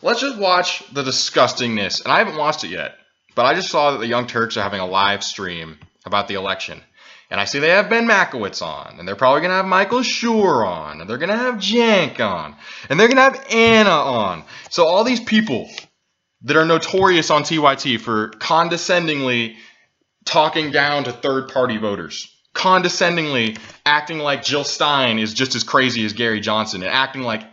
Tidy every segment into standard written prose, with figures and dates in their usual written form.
let's just watch the disgustingness. And I haven't watched it yet, but I just saw that the Young Turks are having a live stream about the election. And I see they have Ben Mankiewics on, and they're probably going to have Michael Schur on, and they're going to have Jank on, and they're going to have Anna on. So all these people that are notorious on TYT for condescendingly talking down to third-party voters, condescendingly acting like Jill Stein is just as crazy as Gary Johnson, and acting like,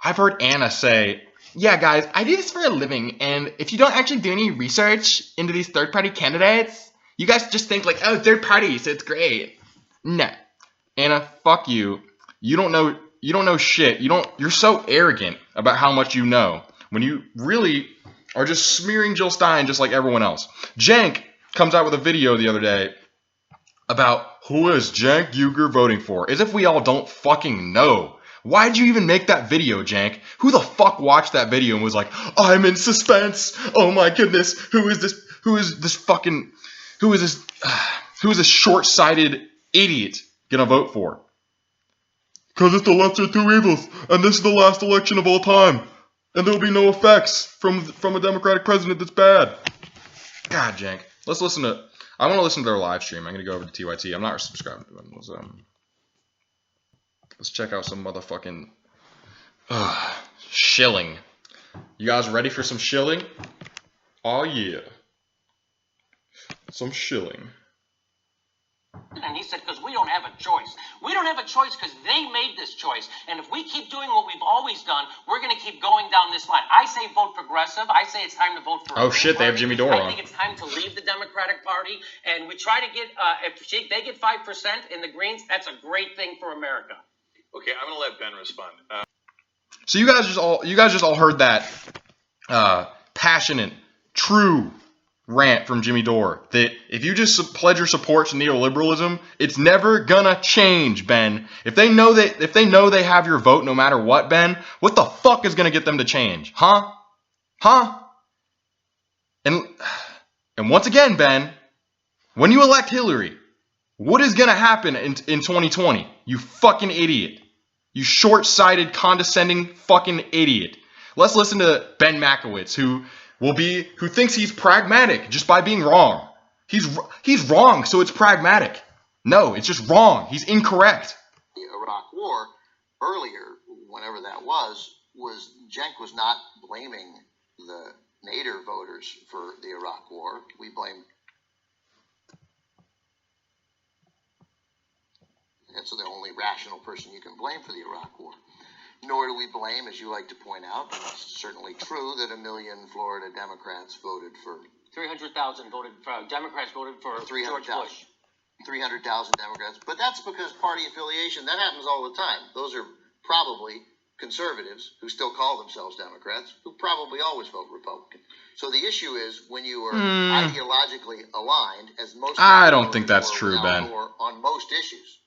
I've heard Anna say, yeah, guys, I do this for a living, and if you don't actually do any research into these third-party candidates, you guys just think like, oh, third party, so it's great. No. Anna, fuck you. You don't know shit. You're so arrogant about how much you know when you really are just smearing Jill Stein just like everyone else. Jank comes out with a video the other day about who is Jank Uger voting for, as if we all don't fucking know. Why'd you even make that video, Jank? Who the fuck watched that video and was like, I'm in suspense. Oh my goodness. Who is this short-sighted idiot gonna vote for? Because it's the lesser of two evils, and this is the last election of all time, and there'll be no effects from a Democratic president that's bad. God, Jank. I want to listen to their live stream. I'm gonna go over to TYT. I'm not subscribed to them. Let's check out some motherfucking Shilling. You guys ready for some Shilling? Oh yeah. Some Shilling. And he said, because we don't have a choice. We don't have a choice because they made this choice. And if we keep doing what we've always done, we're going to keep going down this line. I say vote progressive. I say it's time to vote for Oh, shit, they have Jimmy Dore on. I think it's time to leave the Democratic Party. And we try to get, if they get 5% in the Greens, that's a great thing for America. Okay, I'm going to let Ben respond. So you guys just all heard that passionate, true rant from Jimmy Dore that if you just pledge your support to neoliberalism, it's never gonna change, Ben. If they know they have your vote no matter what, Ben, what the fuck is gonna get them to change? Huh? And once again, Ben, when you elect Hillary, what is gonna happen in 2020? You fucking idiot. You short-sighted, condescending fucking idiot. Let's listen to Ben Mankiewics, who thinks he's pragmatic just by being wrong. He's wrong, so it's pragmatic. No, it's just wrong. He's incorrect. The Iraq War earlier, whenever that was Cenk was not blaming the Nader voters for the Iraq War. We blamed. That's the only rational person you can blame for the Iraq War. Nor do we blame, as you like to point out, and it's certainly true, that 1 million Florida Democrats voted for... 300,000 Democrats voted for George Bush. 300,000 Democrats. But that's because party affiliation, that happens all the time. Those are probably conservatives who still call themselves Democrats, who probably always vote Republican. So the issue is when you are ideologically aligned, as most... I don't think that's true, Ben. On most issues,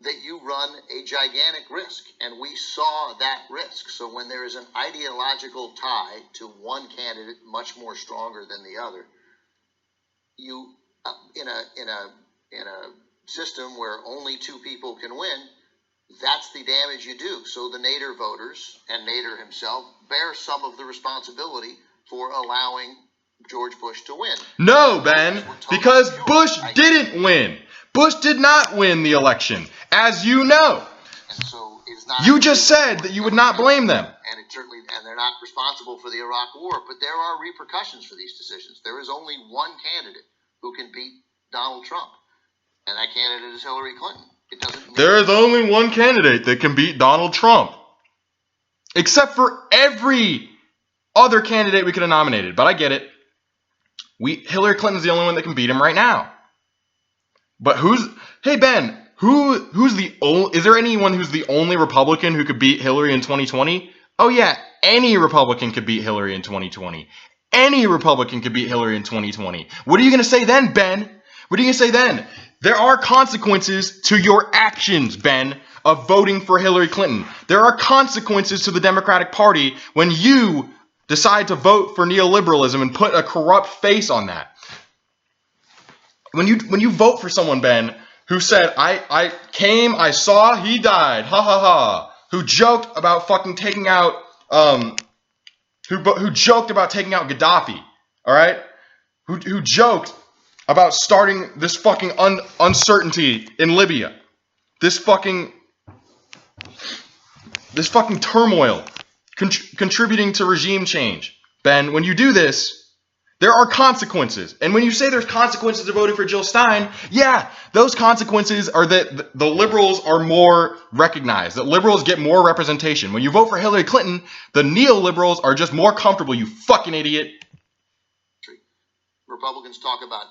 that you run a gigantic risk, and we saw that risk. So when there is an ideological tie to one candidate much more stronger than the other, you in a system where only two people can win, that's the damage you do. So the Nader voters and Nader himself bear some of the responsibility for allowing George Bush to win. No, Ben, because Bush didn't win. Bush did not win the election, as you know. And so it's not. You just said that you would not blame them. And they're not responsible for the Iraq War, but there are repercussions for these decisions. There is only one candidate who can beat Donald Trump, and that candidate is Hillary Clinton. It doesn't. There is only one candidate that can beat Donald Trump, except for every other candidate we could have nominated. But I get it. Hillary Clinton's the only one that can beat him right now. But hey Ben, is there anyone who's the only Republican who could beat Hillary in 2020? Oh yeah, any Republican could beat Hillary in 2020. Any Republican could beat Hillary in 2020. What are you going to say then, Ben? What are you going to say then? There are consequences to your actions, Ben, of voting for Hillary Clinton. There are consequences to the Democratic Party when you decide to vote for neoliberalism and put a corrupt face on that. When you vote for someone, Ben, who said, I saw, he died, ha ha ha, who joked about fucking taking out who joked about taking out Gaddafi, all right? Who joked about starting this fucking uncertainty in Libya, this fucking turmoil, contributing to regime change. Ben, when you do this, there are consequences. And when you say there's consequences to voting for Jill Stein, yeah, those consequences are that the liberals are more recognized, that liberals get more representation. When you vote for Hillary Clinton, the neoliberals are just more comfortable, you fucking idiot. Republicans talk about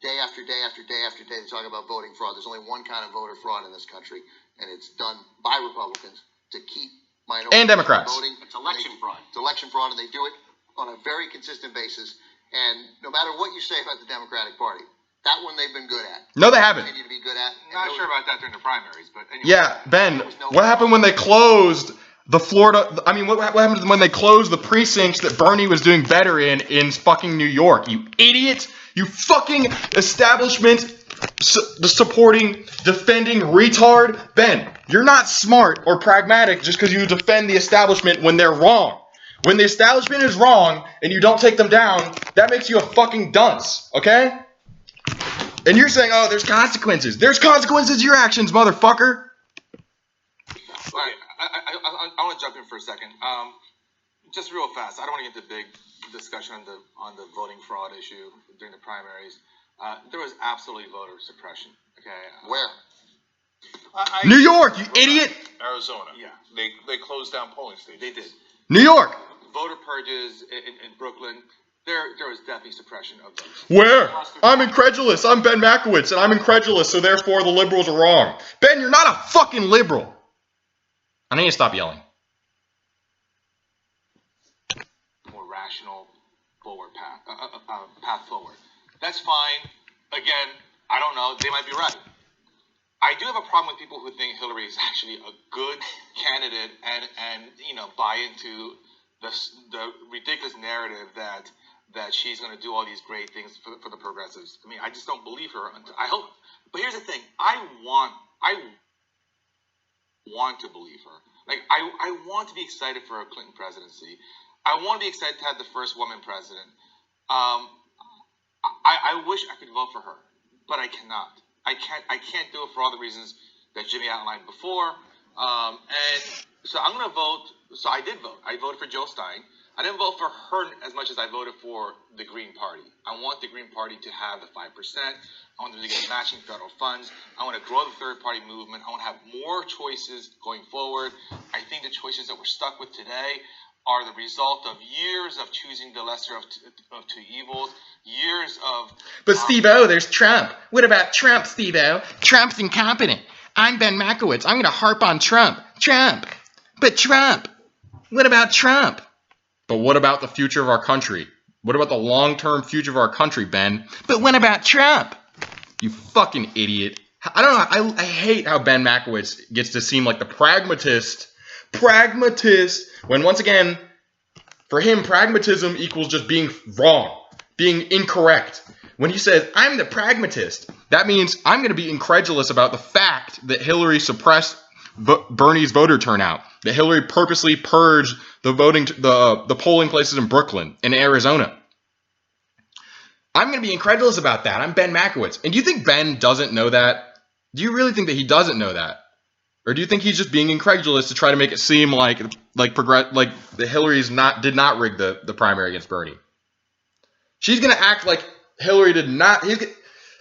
day after day after day after day, they talk about voting fraud. There's only one kind of voter fraud in this country, and it's done by Republicans to keep minorities and Democrats voting. It's election fraud. It's election fraud, and they do it on a very consistent basis. And no matter what you say about the Democratic Party, that one they've been good at. No, they haven't. Continue to be good at. Not sure about that during the primaries, but anyway. Yeah, Ben, what happened when they closed the Florida, I mean, what happened when they closed the precincts that Bernie was doing better in fucking New York, you idiot? You fucking establishment supporting, defending retard. Ben, you're not smart or pragmatic just because you defend the establishment when they're wrong. When the establishment is wrong and you don't take them down, that makes you a fucking dunce, okay? And you're saying, oh, there's consequences. There's consequences to your actions, motherfucker. All right, I want to jump in for a second. Just real fast. I don't want to get into big discussion on the voting fraud issue during the primaries. There was absolutely voter suppression. Okay. Where? New York, you idiot. Arizona. Yeah. They closed down polling stations. They did. New York. Voter purges in Brooklyn. There was definitely suppression of those. Where? I'm incredulous. I'm Ben Mankiewics, and I'm incredulous, so therefore the liberals are wrong. Ben, you're not a fucking liberal. I need to stop yelling. More rational forward path forward. That's fine. Again, I don't know. They might be right. I do have a problem with people who think Hillary is actually a good candidate and buy into the ridiculous narrative that she's going to do all these great things for the progressives. I mean, I just don't believe her. I hope. But here's the thing. I want to believe her. Like, I want to be excited for a Clinton presidency. I want to be excited to have the first woman president. I wish I could vote for her, but I cannot. I can't do it for all the reasons that Jimmy outlined before. And so I'm going to vote. So I did vote. I voted for Jill Stein. I didn't vote for her as much as I voted for the Green Party. I want the Green Party to have the 5%. I want them to get matching federal funds. I want to grow the third party movement. I want to have more choices going forward. I think the choices that we're stuck with today are the result of years of choosing the lesser of two evils, years of... But Steve-O, there's Trump. What about Trump, Steve-O? Trump's incompetent. I'm Ben Mankiewics. I'm going to harp on Trump. Trump. But Trump. What about Trump? But what about the future of our country? What about the long-term future of our country, Ben? But what about Trump? You fucking idiot. I don't know. I hate how Ben Mankiewics gets to seem like the pragmatist, when once again, for him, pragmatism equals just being wrong, being incorrect. When he says, I'm the pragmatist, that means I'm going to be incredulous about the fact that Hillary suppressed Bernie's voter turnout, that Hillary purposely purged the polling places in Brooklyn and Arizona. I'm going to be incredulous about that. I'm Ben Mankiewics. And do you think Ben doesn't know that? Do you really think that he doesn't know that? Or do you think he's just being incredulous to try to make it seem like that Hillary's did not rig the primary against Bernie? She's going to act like Hillary did not.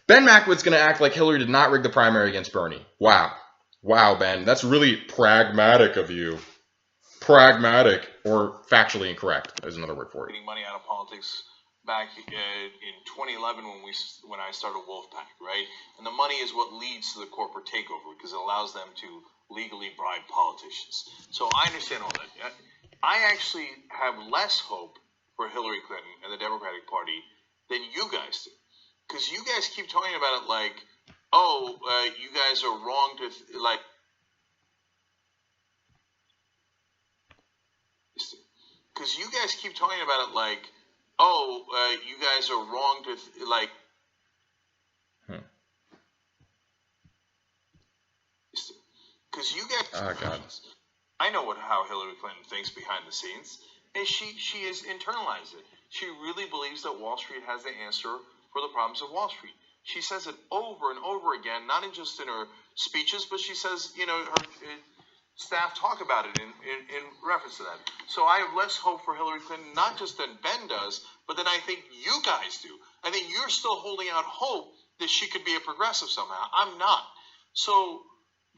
Ben Mankiewics is going to act like Hillary did not rig the primary against Bernie. Wow, Ben. That's really pragmatic of you. Pragmatic or factually incorrect is another word for it. Getting money out of politics back in 2011 when I started Wolfpack, right? And the money is what leads to the corporate takeover because it allows them to legally bribe politicians. So I understand all that. I actually have less hope for Hillary Clinton and the Democratic Party than you guys do. Because you guys keep talking about it like, you guys are wrong to, because you guys keep talking about it like, you guys are wrong to, because you guys, oh God, I know how Hillary Clinton thinks behind the scenes, And she has internalized it. She really believes that Wall Street has the answer for the problems of Wall Street. She says it over and over again, not just in her speeches, but she says, her staff talk about it in reference to that. So I have less hope for Hillary Clinton, not just than Ben does, but than I think you guys do. I think you're still holding out hope that she could be a progressive somehow. I'm not. So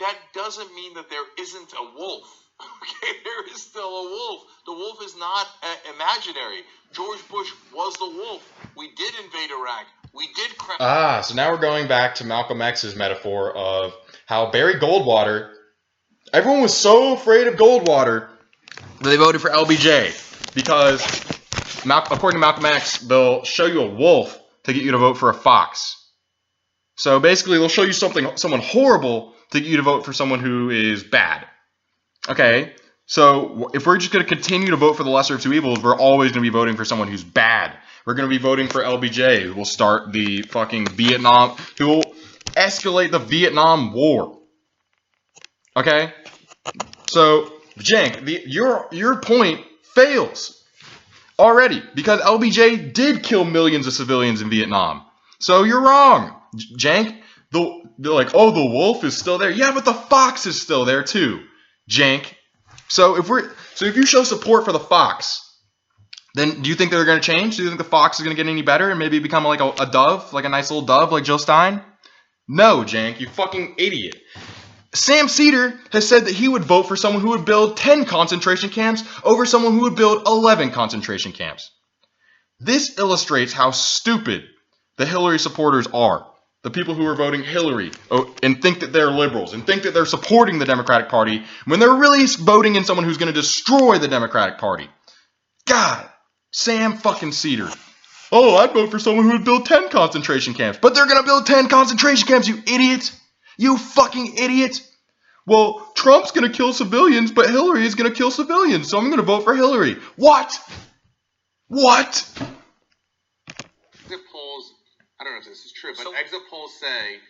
that doesn't mean that there isn't a wolf. Okay, there is still a wolf. The wolf is not imaginary. George Bush was the wolf. We did invade Iraq. We did crash. So now we're going back to Malcolm X's metaphor of how Barry Goldwater, everyone was so afraid of Goldwater that they voted for LBJ because, according to Malcolm X, they'll show you a wolf to get you to vote for a fox. So basically, they'll show you someone horrible to get you to vote for someone who is bad. Okay, so if we're just going to continue to vote for the lesser of two evils, we're always going to be voting for someone who's bad. We're going to be voting for LBJ, who will start the fucking Vietnam, who will escalate the Vietnam War. Okay, so Cenk, your point fails already because LBJ did kill millions of civilians in Vietnam. So you're wrong, Cenk. They're like, oh, the wolf is still there. Yeah, but the fox is still there too, Cenk. So if you show support for the fox, then do you think they're going to change? Do you think the fox is going to get any better and maybe become like a dove, like a nice little dove like Jill Stein? No, Cenk, you fucking idiot. Sam Cedar has said that he would vote for someone who would build 10 concentration camps over someone who would build 11 concentration camps. This illustrates how stupid the Hillary supporters are. The people who are voting Hillary and think that they're liberals and think that they're supporting the Democratic Party when they're really voting in someone who's going to destroy the Democratic Party. God, Sam fucking Cedar. Oh, I'd vote for someone who would build 10 concentration camps. But they're going to build 10 concentration camps, you idiot. You fucking idiot. Well, Trump's going to kill civilians, but Hillary is going to kill civilians, so I'm going to vote for Hillary. What? Exit polls, I don't know if this is true, but exit polls say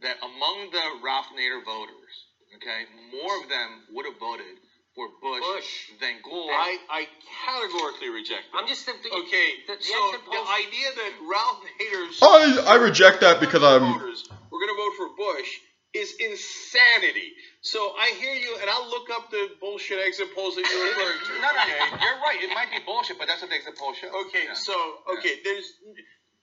that among the Ralph Nader voters, okay, more of them would have voted for Bush than Gore. I categorically reject that. I'm just thinking. Okay, so the idea that Ralph Nader's I reject that because voters were going to vote for Bush is insanity. So I hear you, and I'll look up the bullshit exit polls that you're referring to. No, you're right. It might be bullshit, but that's what the exit polls show. Okay, yeah. There's.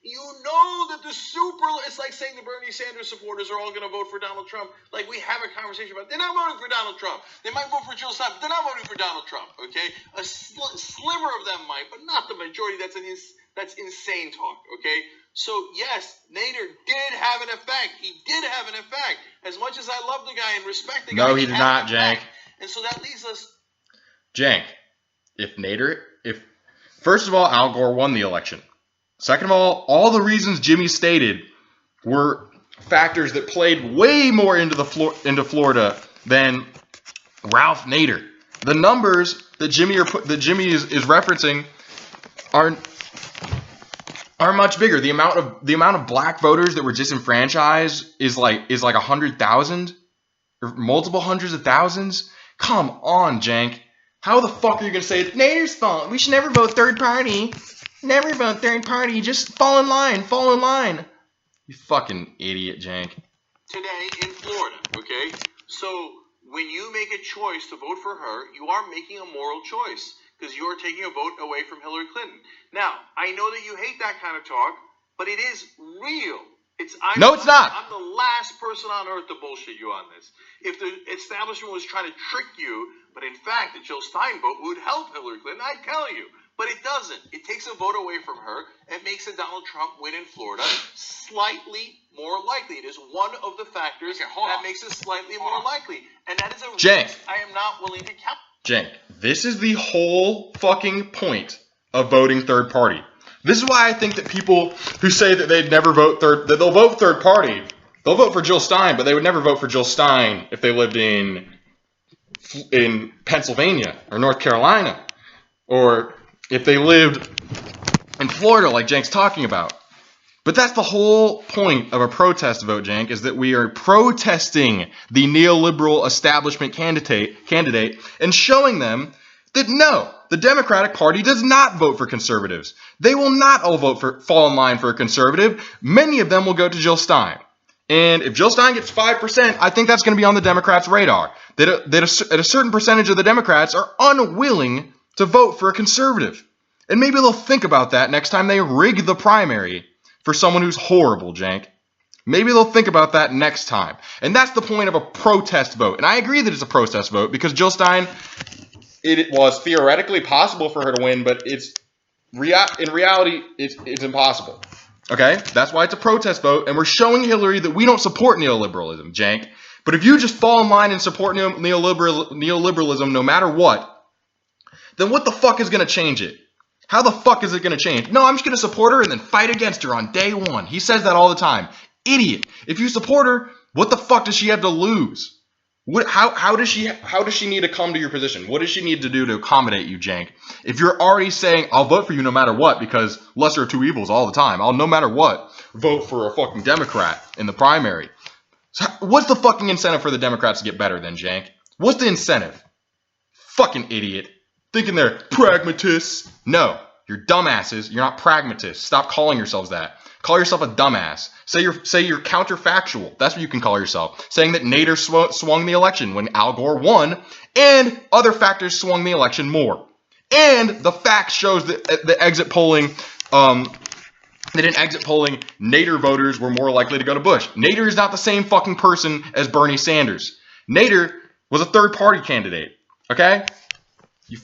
You know that it's like saying the Bernie Sanders supporters are all going to vote for Donald Trump. Like, we have a conversation about, they're not voting for Donald Trump. They might vote for Jill Stein, but they're not voting for Donald Trump, okay? A sliver of them might, but not the majority. That's insane talk, okay? So, yes, Nader did have an effect. He did have an effect. As much as I love the guy and respect the guy. No, he did not, Cenk. And so that leaves us. Cenk, first of all, Al Gore won the election. Second of all the reasons Jimmy stated were factors that played way more into Florida than Ralph Nader. The numbers that Jimmy is referencing are much bigger. The amount of black voters that were disenfranchised is like 100,000 or multiple hundreds of thousands. Come on, Cenk. How the fuck are you gonna say it's Nader's fault? We should never vote third party. Never vote third party. Just fall in line. You fucking idiot, Cenk. Today in Florida, okay? So when you make a choice to vote for her, you are making a moral choice because you are taking a vote away from Hillary Clinton. Now, I know that you hate that kind of talk, but it is real. No, it's not. I'm the last person on earth to bullshit you on this. If the establishment was trying to trick you, but in fact the Jill Stein vote would help Hillary Clinton, I'd tell you. But it doesn't. It takes a vote away from her and makes a Donald Trump win in Florida slightly more likely. It is one of the factors that makes it slightly more likely. And that is a risk I am not willing to count. Cenk, this is the whole fucking point of voting third party. This is why I think that people who say that they'd never vote that they'll vote third party, they'll vote for Jill Stein, but they would never vote for Jill Stein if they lived in Pennsylvania or North Carolina, or if they lived in Florida like Cenk's talking about. But that's the whole point of a protest vote, Cenk, is that we are protesting the neoliberal establishment candidate and showing them that no, the Democratic Party does not vote for conservatives. They will not all fall in line for a conservative. Many of them will go to Jill Stein. And if Jill Stein gets 5%, I think that's going to be on the Democrats' radar. That a certain percentage of the Democrats are unwilling to vote for a conservative. And maybe they'll think about that next time they rig the primary for someone who's horrible, Jank. Maybe they'll think about that next time. And that's the point of a protest vote. And I agree that it's a protest vote because Jill Stein, it was theoretically possible for her to win, but in reality, it's impossible. Okay? That's why it's a protest vote, and we're showing Hillary that we don't support neoliberalism, Jank. But if you just fall in line and support neoliberalism no matter what, then what the fuck is going to change it? How the fuck is it going to change? No, I'm just going to support her and then fight against her on day one. He says that all the time. Idiot. If you support her, what the fuck does she have to lose? How does she need to come to your position? What does she need to do to accommodate you, Jank? If you're already saying, I'll vote for you no matter what, because lesser of two evils all the time. I'll no matter what vote for a fucking Democrat in the primary. So what's the fucking incentive for the Democrats to get better then, Jank? What's the incentive? Fucking idiot. Thinking they're pragmatists. No, you're dumbasses. You're not pragmatists. Stop calling yourselves that. Call yourself a dumbass. Say you're counterfactual. That's what you can call yourself. Saying that Nader swung the election when Al Gore won, and other factors swung the election more. And the fact shows that the exit polling, that in exit polling, Nader voters were more likely to go to Bush. Nader is not the same fucking person as Bernie Sanders. Nader was a third-party candidate. Okay? You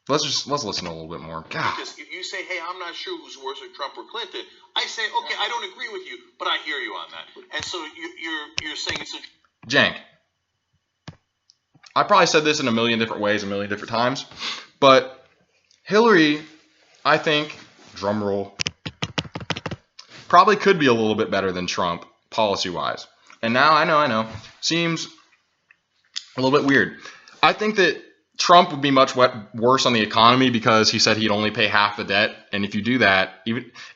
Let's listen a little bit more. God. Because if you say, hey, I'm not sure who's worse, Trump or Clinton, I say, okay, I don't agree with you, but I hear you on that. And so you're saying it's a... Jank. I probably said this in a million different ways, a million different times, but Hillary, I think, drum roll, probably could be a little bit better than Trump, policy-wise. And now, I know, seems a little bit weird. I think that Trump would be much worse on the economy because he said he'd only pay half the debt, and if you do that,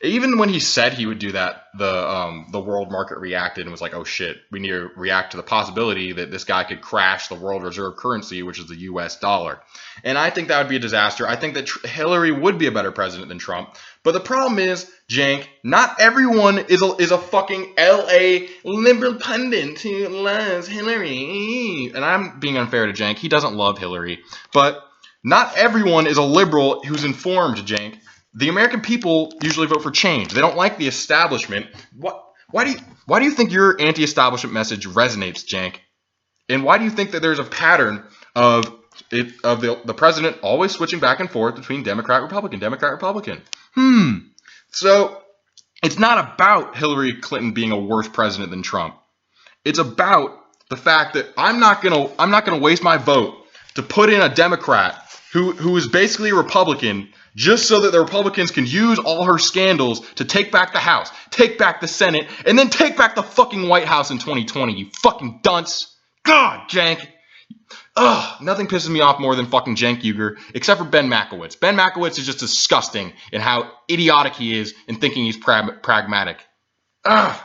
even when he said he would do that, the world market reacted and was like, "Oh shit, we need to react to the possibility that this guy could crash the world reserve currency, which is the U.S. dollar." And I think that would be a disaster. I think that Hillary would be a better president than Trump. But the problem is, Jank, not everyone is a fucking L.A. liberal pundit who loves Hillary. And I'm being unfair to Jank. He doesn't love Hillary. But not everyone is a liberal who's informed, Jank. The American people usually vote for change. They don't like the establishment. Why do you think your anti-establishment message resonates, Jank? And why do you think that there's a pattern of the president always switching back and forth between Democrat, Republican, Democrat, Republican? So it's not about Hillary Clinton being a worse president than Trump. It's about the fact that I'm not gonna waste my vote to put in a Democrat who is basically a Republican just so that the Republicans can use all her scandals to take back the House, take back the Senate, and then take back the fucking White House in 2020, you fucking dunce. God, Jank. Ugh, nothing pisses me off more than fucking Cenk Uygur, except for Ben Mankiewics. Ben Mankiewics is just disgusting in how idiotic he is in thinking he's pragmatic. Ugh.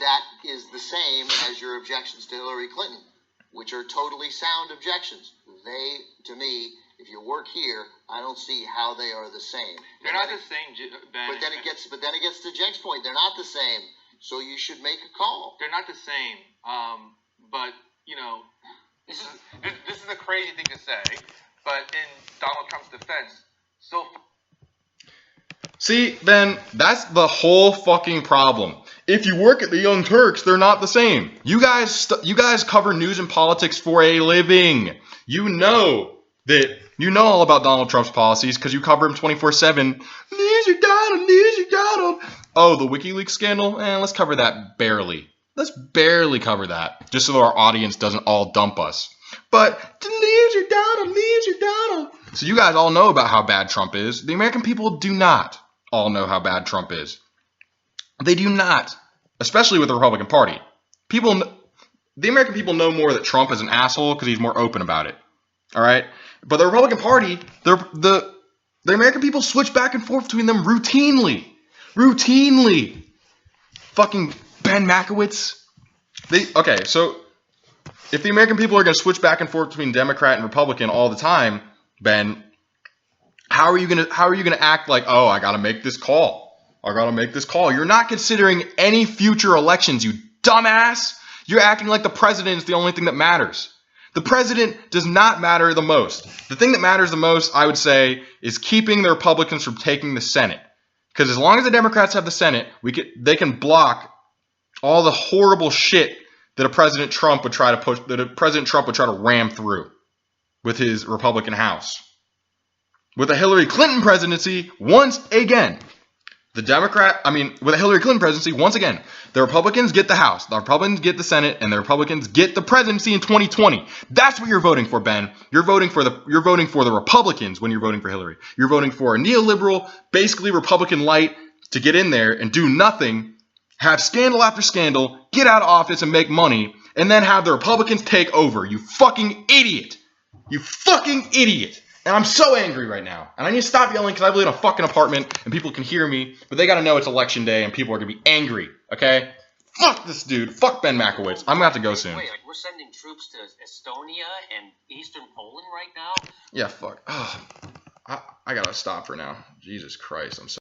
That is the same as your objections to Hillary Clinton, which are totally sound objections. They, to me, if you work here, I don't see how they are the same. They're not the same, Ben. But then it gets to Cenk's point. They're not the same. So you should make a call. They're not the same. But you know, this is a crazy thing to say. But in Donald Trump's defense, see, Ben, that's the whole fucking problem. If you work at the Young Turks, they're not the same. You guys cover news and politics for a living. You know all about Donald Trump's policies because you cover him 24/7. News you Donald. Oh, the WikiLeaks scandal? Let's cover that barely. Let's barely cover that, just so our audience doesn't all dump us. But news you Donald. So you guys all know about how bad Trump is. The American people do not all know how bad Trump is. They do not, especially with the Republican Party. The American people know more that Trump is an asshole because he's more open about it. All right? But the Republican Party, the American people switch back and forth between them routinely. fucking Ben Mankiewics. Okay, so if the American people are going to switch back and forth between Democrat and Republican all the time, Ben, how are you going to act like, oh, I got to make this call. You're not considering any future elections, you dumbass. You're acting like the president is the only thing that matters. The president does not matter the most. The thing that matters the most, I would say, is keeping the Republicans from taking the Senate. Because as long as the Democrats have the Senate, they can block all the horrible shit that President Trump would try to ram through with his Republican House. With a Hillary Clinton presidency, once again, with a Hillary Clinton presidency, once again, the Republicans get the House, the Republicans get the Senate, and the Republicans get the presidency in 2020. That's what you're voting for, Ben. You're voting for the Republicans when you're voting for Hillary. You're voting for a neoliberal, basically Republican light to get in there and do nothing, have scandal after scandal, get out of office and make money, and then have the Republicans take over. You fucking idiot. You fucking idiot. And I'm so angry right now. And I need to stop yelling because I live in a fucking apartment and people can hear me, but they gotta know it's election day and people are gonna be angry, okay? Fuck this dude. Fuck Ben Mankiewics. I'm gonna have to go soon. Wait, like we're sending troops to Estonia and Eastern Poland right now? Yeah, fuck. I gotta stop for now. Jesus Christ, I'm so